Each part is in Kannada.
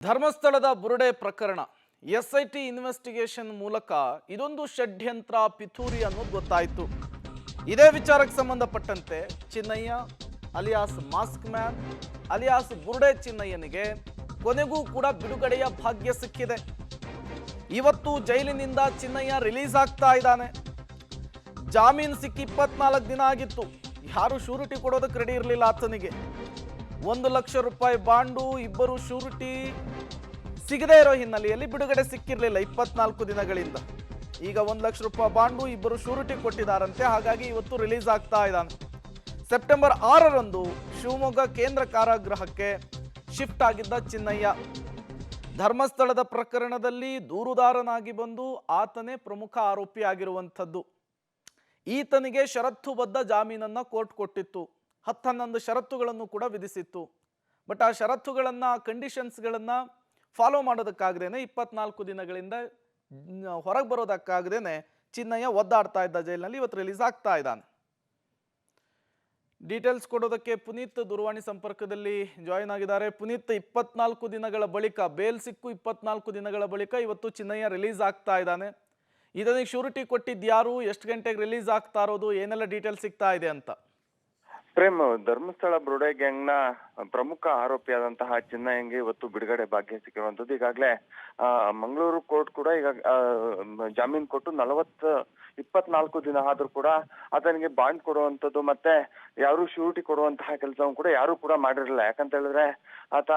ಧರ್ಮಸ್ಥಳದ ಬುರುಡೆ ಪ್ರಕರಣ ಎಸ್ಐಟಿ ಇನ್ವೆಸ್ಟಿಗೇಷನ್ ಮೂಲಕ ಇದೊಂದು ಷಡ್ಯಂತ್ರ ಪಿತೂರಿ ಅನ್ನೋದು ಗೊತ್ತಾಯಿತು. ಇದೇ ವಿಚಾರಕ್ಕೆ ಸಂಬಂಧಪಟ್ಟಂತೆ Chinnaiah alias mask man alias ಬುರುಡೆ ಚಿನ್ನಯ್ಯನಿಗೆ ಕೊನೆಗೂ ಕೂಡ ಬಿಡುಗಡೆಯ ಭಾಗ್ಯ ಸಿಕ್ಕಿದೆ. ಇವತ್ತು ಜೈಲಿನಿಂದ ಚಿನ್ನಯ್ಯ ರಿಲೀಸ್ ಆಗ್ತಾ ಇದ್ದಾನೆ. ಜಾಮೀನು ಸಿಕ್ಕಿ 24 ದಿನ ಆಗಿತ್ತು. ಯಾರು ಶೂರಿಟಿ ಕೊಡೋದಕ್ಕೆ ರೆಡಿ ಇರಲಿಲ್ಲ ಆತನಿಗೆ. 1 ಲಕ್ಷ ರೂಪಾಯಿ ಬಾಂಡು, ಇಬ್ಬರು ಶೂರಿಟಿ ಸಿಗದೇ ಇರೋ ಹಿನ್ನೆಲೆಯಲ್ಲಿ ಬಿಡುಗಡೆ ಸಿಕ್ಕಿರಲಿಲ್ಲ 24 ದಿನಗಳಿಂದ. ಈಗ 1 ಲಕ್ಷ ರೂಪಾಯಿ ಬಾಂಡು, ಇಬ್ಬರು ಶೂರಿಟಿ ಕೊಟ್ಟಿದ್ದಾರಂತೆ. ಹಾಗಾಗಿ ಇವತ್ತು ರಿಲೀಸ್ ಆಗ್ತಾ ಇದ್ದಾನೆ. ಸೆಪ್ಟೆಂಬರ್ 6ರಂದು ಶಿವಮೊಗ್ಗ ಕೇಂದ್ರ ಕಾರಾಗೃಹಕ್ಕೆ ಶಿಫ್ಟ್ ಆಗಿದ್ದ ಚಿನ್ನಯ್ಯ ಧರ್ಮಸ್ಥಳದ ಪ್ರಕರಣದಲ್ಲಿ ದೂರುದಾರನಾಗಿ ಬಂದು ಆತನೇ ಪ್ರಮುಖ ಆರೋಪಿ ಆಗಿರುವಂಥದ್ದು. ಈತನಿಗೆ ಷರತ್ತುಬದ್ಧ ಜಾಮೀನನ್ನ ಕೋರ್ಟ್ ಕೊಟ್ಟಿತ್ತು. 10-11 ಷರತ್ತುಗಳನ್ನು ಕೂಡ ವಿಧಿಸಿತ್ತು. ಬಟ್ ಆ ಷರತ್ತುಗಳನ್ನ, ಕಂಡೀಷನ್ಸ್ಗಳನ್ನ ಫಾಲೋ ಮಾಡೋದಕ್ಕಾಗದೇನೆ 24 ದಿನಗಳಿಂದ ಹೊರಗೆ ಬರೋದಕ್ಕಾಗದೇನೆ ಚಿನ್ನಯ್ಯ ಒದ್ದಾಡ್ತಾ ಇದ್ದ ಜೈಲಿನಲ್ಲಿ. ಇವತ್ತು ರಿಲೀಸ್ ಆಗ್ತಾ ಇದ್ದಾನೆ. ಡೀಟೇಲ್ಸ್ ಕೊಡೋದಕ್ಕೆ ಪುನೀತ್ ದೂರವಾಣಿ ಸಂಪರ್ಕದಲ್ಲಿ ಜಾಯಿನ್ ಆಗಿದ್ದಾರೆ. ಪುನೀತ್, 24 ದಿನಗಳ ಬಳಿಕ ಬೇಲ್ ಸಿಕ್ಕು 24 ದಿನಗಳ ಬಳಿಕ ಇವತ್ತು ಚಿನ್ನಯ್ಯ ರಿಲೀಸ್ ಆಗ್ತಾ ಇದ್ದಾನೆ. ಇದನಿಗೆ ಶೂರಿಟಿ ಕೊಟ್ಟಿದ್ಯಾರು, ಎಷ್ಟು ಗಂಟೆಗೆ ರಿಲೀಸ್ ಆಗ್ತಾ ಇರೋದು, ಏನೆಲ್ಲ ಡೀಟೇಲ್ಸ್ ಸಿಗ್ತಾ ಇದೆ ಅಂತ? ಪ್ರೇಮ್, ಧರ್ಮಸ್ಥಳ ಬುರುಡೆ ಗ್ಯಾಂಗ್ನ ಪ್ರಮುಖ ಆರೋಪಿಯಾದಂತಹ ಚಿನ್ನಯ್ಯಂಗೆ ಇವತ್ತು ಬಿಡುಗಡೆ ಭಾಗ್ಯ ಸಿಕ್ಕಿರುವಂತದ್ದು. ಈಗಾಗಲೇ ಮಂಗಳೂರು ಕೋರ್ಟ್ ಕೂಡ ಈಗ ಜಾಮೀನು ಕೊಟ್ಟು 24 ದಿನ ಆದ್ರೂ ಕೂಡ ಆತನಿಗೆ ಬಾಂಡ್ ಕೊಡುವಂತದ್ದು ಮತ್ತೆ ಯಾರು ಶೂರಿಟಿ ಕೊಡುವಂತಹ ಕೆಲಸವನ್ನು ಕೂಡ ಯಾರು ಕೂಡ ಮಾಡಿರಲಿಲ್ಲ. ಯಾಕಂತ ಹೇಳಿದ್ರೆ ಆತ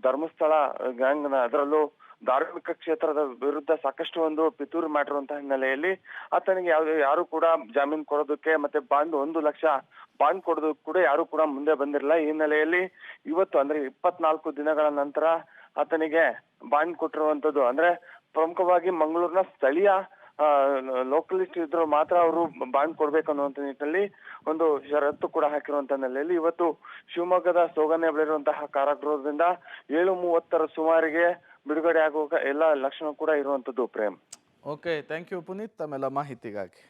ಧರ್ಮಸ್ಥಳ ಗ್ಯಾಂಗ್ನ, ಅದರಲ್ಲೂ ಧಾರ್ಮಿಕ ಕ್ಷೇತ್ರದ ವಿರುದ್ಧ ಸಾಕಷ್ಟು ಒಂದು ಪಿತೂರಿ ಮಾಡಿರುವಂತಹ ಹಿನ್ನೆಲೆಯಲ್ಲಿ ಆತನಿಗೆ ಯಾರು ಕೂಡ ಜಾಮೀನು ಕೊಡೋದಕ್ಕೆ ಮತ್ತೆ ಬಾಂಡ್ 1 ಲಕ್ಷ ಬಾಂಡ್ ಕೊಡೋದಕ್ಕೆ ಕೂಡ ಯಾರು ಕೂಡ ಮುಂದೆ ಬಂದಿರಲಿಲ್ಲ. ಈ ಹಿನ್ನೆಲೆಯಲ್ಲಿ ಇವತ್ತು ಅಂದ್ರೆ 24 ದಿನಗಳ ನಂತರ ಆತನಿಗೆ ಬಾಂಡ್ ಕೊಟ್ಟಿರುವಂತದ್ದು. ಅಂದ್ರೆ ಪ್ರಮುಖವಾಗಿ ಮಂಗಳೂರಿನ ಸ್ಥಳೀಯ ಲೋಕಲಿಸ್ಟ್ ಇದ್ರು ಮಾತ್ರ ಅವರು ಬಾಂಡ್ ಕೊಡ್ಬೇಕು ಅನ್ನುವಂತ ನಿಟ್ಟಿನಲ್ಲಿ ಒಂದು ಷರತ್ತು ಕೂಡ ಹಾಕಿರುವಂತ ನೆಲೆಯಲ್ಲಿ ಇವತ್ತು ಶಿವಮೊಗ್ಗದ ಸೋಗನೆ ಬೆಳೆದಿರುವಂತಹ ಕಾರಾಗೃಹದಿಂದ 7:30 ಸುಮಾರಿಗೆ ಬಿಡುಗಡೆ ಆಗುವ ಎಲ್ಲ ಲಕ್ಷಣ ಕೂಡ ಇರುವಂತದ್ದು. Prem, okay, thank you Puneeth ತಮ್ಮೆಲ್ಲ ಮಾಹಿತಿಗಾಗಿ.